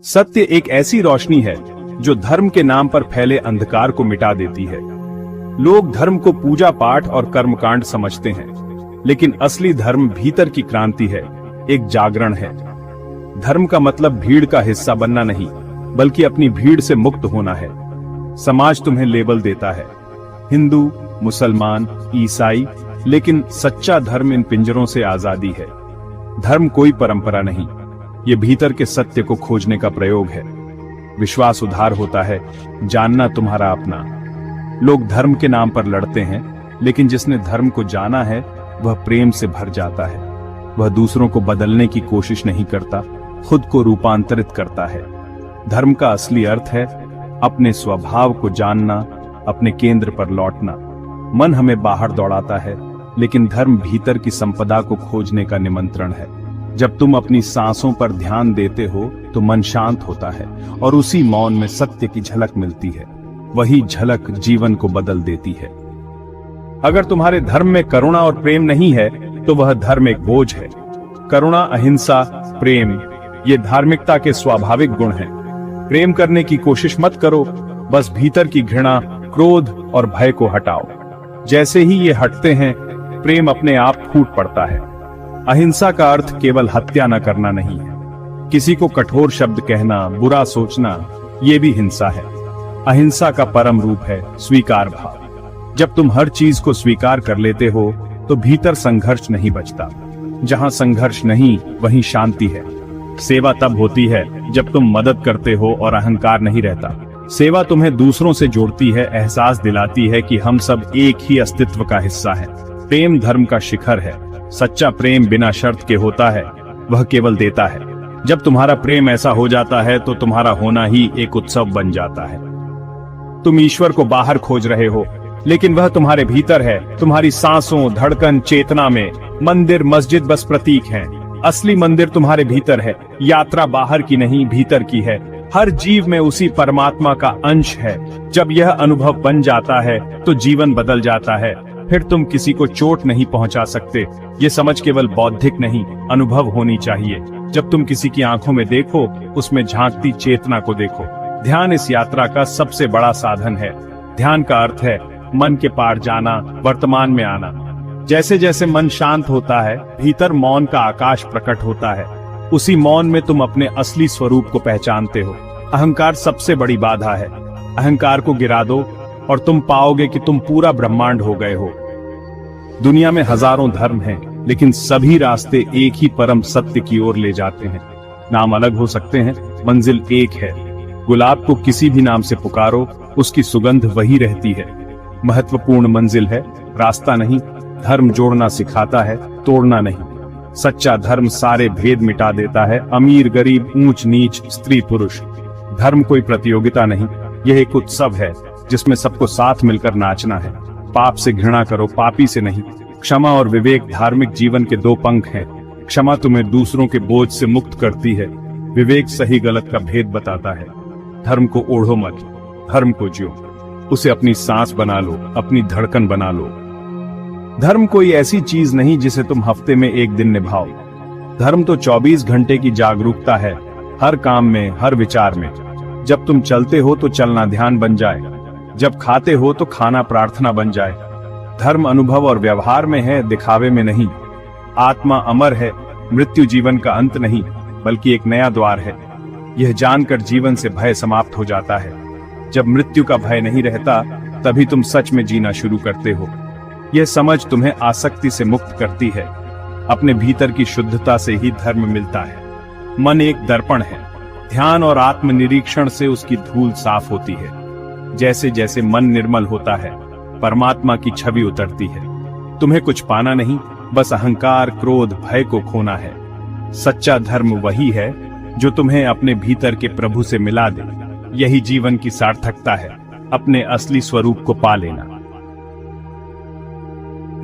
सत्य एक ऐसी रोशनी है जो धर्म के नाम पर फैले अंधकार को मिटा देती है। लोग धर्म को पूजा पाठ और कर्मकांड समझते हैं, लेकिन असली धर्म भीतर की क्रांति है, एक जागरण है। धर्म का मतलब भीड़ का हिस्सा बनना नहीं, बल्कि अपनी भीड़ से मुक्त होना है। समाज तुम्हें लेबल देता है, हिंदू, मुसलमान, ईसाई, लेकिन सच्चा धर्म इन पिंजरों से आजादी है। धर्म कोई परंपरा नहीं, ये भीतर के सत्य को खोजने का प्रयोग है। विश्वास उधार होता है, जानना तुम्हारा अपना। लोग धर्म के नाम पर लड़ते हैं, लेकिन जिसने धर्म को जाना है वह प्रेम से भर जाता है। वह दूसरों को बदलने की कोशिश नहीं करता, खुद को रूपांतरित करता है। धर्म का असली अर्थ है अपने स्वभाव को जानना, अपने केंद्र पर लौटना। मन हमें बाहर दौड़ाता है, लेकिन धर्म भीतर की संपदा को खोजने का निमंत्रण है। जब तुम अपनी सांसों पर ध्यान देते हो तो मन शांत होता है और उसी मौन में सत्य की झलक मिलती है। वही झलक जीवन को बदल देती है। अगर तुम्हारे धर्म में करुणा और प्रेम नहीं है तो वह धर्म एक बोझ है। करुणा, अहिंसा, प्रेम, ये धार्मिकता के स्वाभाविक गुण हैं। प्रेम करने की कोशिश मत करो, बस भीतर की घृणा, क्रोध और भय को हटाओ। जैसे ही ये हटते हैं, प्रेम अपने आप फूट पड़ता है। अहिंसा का अर्थ केवल हत्या न करना नहीं है। किसी को कठोर शब्द कहना, बुरा सोचना, ये भी हिंसा है। अहिंसा का परम रूप है स्वीकार भाव। जब तुम हर चीज को स्वीकार कर लेते हो तो भीतर संघर्ष नहीं बचता। जहां संघर्ष नहीं, वहीं शांति है। सेवा तब होती है जब तुम मदद करते हो और अहंकार नहीं रहता। सेवा तुम्हें दूसरों से जोड़ती है, एहसास दिलाती है कि हम सब एक ही अस्तित्व का हिस्सा हैं। प्रेम धर्म का शिखर है। सच्चा प्रेम बिना शर्त के होता है, वह केवल देता है। जब तुम्हारा प्रेम ऐसा हो जाता है तो तुम्हारा होना ही एक उत्सव बन जाता है। तुम ईश्वर को बाहर खोज रहे हो, लेकिन वह तुम्हारे भीतर है। तुम्हारी सांसों, धड़कन, चेतना में मंदिर, मस्जिद बस प्रतीक हैं। असली मंदिर तुम्हारे भीतर है। यात्रा बाहर की नहीं, भीतर की है। हर जीव में उसी परमात्मा का अंश है। जब यह अनुभव बन जाता है तो जीवन बदल जाता है। फिर तुम किसी को चोट नहीं पहुंचा सकते। ये समझ केवल बौद्धिक नहीं, अनुभव होनी चाहिए। जब तुम किसी की आंखों में देखो, उसमें झांकती चेतना को देखो। ध्यान इस यात्रा का सबसे बड़ा साधन है। ध्यान का अर्थ है मन के पार जाना, वर्तमान में आना। जैसे जैसे मन शांत होता है, भीतर मौन का आकाश प्रकट होता है। उसी मौन में तुम अपने असली स्वरूप को पहचानते हो। अहंकार सबसे बड़ी बाधा है। अहंकार को गिरा दो और तुम पाओगे कि तुम पूरा ब्रह्मांड हो गए हो। दुनिया में हजारों धर्म हैं, लेकिन सभी रास्ते एक ही परम सत्य की ओर ले जाते हैं। नाम अलग हो सकते हैं, मंजिल एक है। गुलाब को किसी भी नाम से पुकारो, उसकी सुगंध वही रहती है। महत्वपूर्ण मंजिल है, रास्ता नहीं। धर्म जोड़ना सिखाता है, तोड़ना नहीं। सच्चा धर्म सारे भेद मिटा देता है, अमीर गरीब, ऊंच नीच, स्त्री पुरुष। धर्म कोई प्रतियोगिता नहीं, यह एक उत्सव है जिसमें सबको साथ मिलकर नाचना है। पाप से घृणा करो, पापी से नहीं। क्षमा और विवेक धार्मिक जीवन के दो पंख हैं। क्षमा तुम्हें दूसरों के बोझ से मुक्त करती है। विवेक सही गलत का भेद बताता है। धर्म को ओढ़ो मत, धर्म को जियो। उसे अपनी सांस बना लो, अपनी धड़कन बना लो। धर्म कोई ऐसी चीज नहीं जिसे तुम हफ्ते में एक दिन निभाओ। धर्म तो 24 घंटे की जागरूकता है, हर काम में, हर विचार में। जब तुम चलते हो तो चलना ध्यान बन जाए। जब खाते हो तो खाना प्रार्थना बन जाए। धर्म अनुभव और व्यवहार में है, दिखावे में नहीं। आत्मा अमर है, मृत्यु जीवन का अंत नहीं, बल्कि एक नया द्वार है। यह जानकर जीवन से भय समाप्त हो जाता है। जब मृत्यु का भय नहीं रहता, तभी तुम सच में जीना शुरू करते हो। यह समझ तुम्हें आसक्ति से मुक्त करती है। अपने भीतर की शुद्धता से ही धर्म मिलता है। मन एक दर्पण है। ध्यान और आत्मनिरीक्षण से उसकी धूल साफ होती है। जैसे जैसे मन निर्मल होता है, परमात्मा की छवि उतरती है। तुम्हें कुछ पाना नहीं, बस अहंकार, क्रोध, भय को खोना है। सच्चा धर्म वही है जो तुम्हें अपने भीतर के प्रभु से मिला दे। यही जीवन की सार्थकता है, अपने असली स्वरूप को पा लेना।